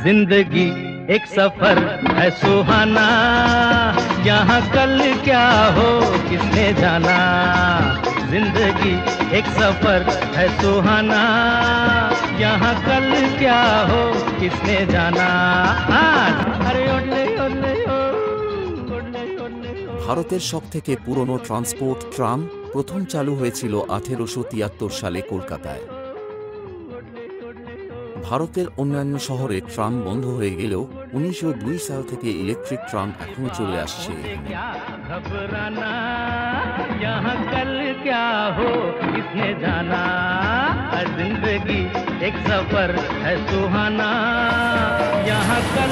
जिंदगी एक सफर है सुहाना, यहाँ कल क्या हो किसने जाना। जिंदगी एक सफर है सुहाना, यहाँ कल क्या हो किसने जाना। अरे ओले ओले ভারতের সবথেকে পুরনো ট্রান্সপোর্ট ট্রাম প্রথম চালু হয়েছিল 1873 সালে কলকাতায়। ভারতের অন্যান্য শহরে ট্রাম বন্ধ হয়ে গেলেও 1902 সাল থেকে ইলেকট্রিক ট্রাম এখনো চলে আসছে। जिंदगी एक सफर है सुहाना, यहाँ कल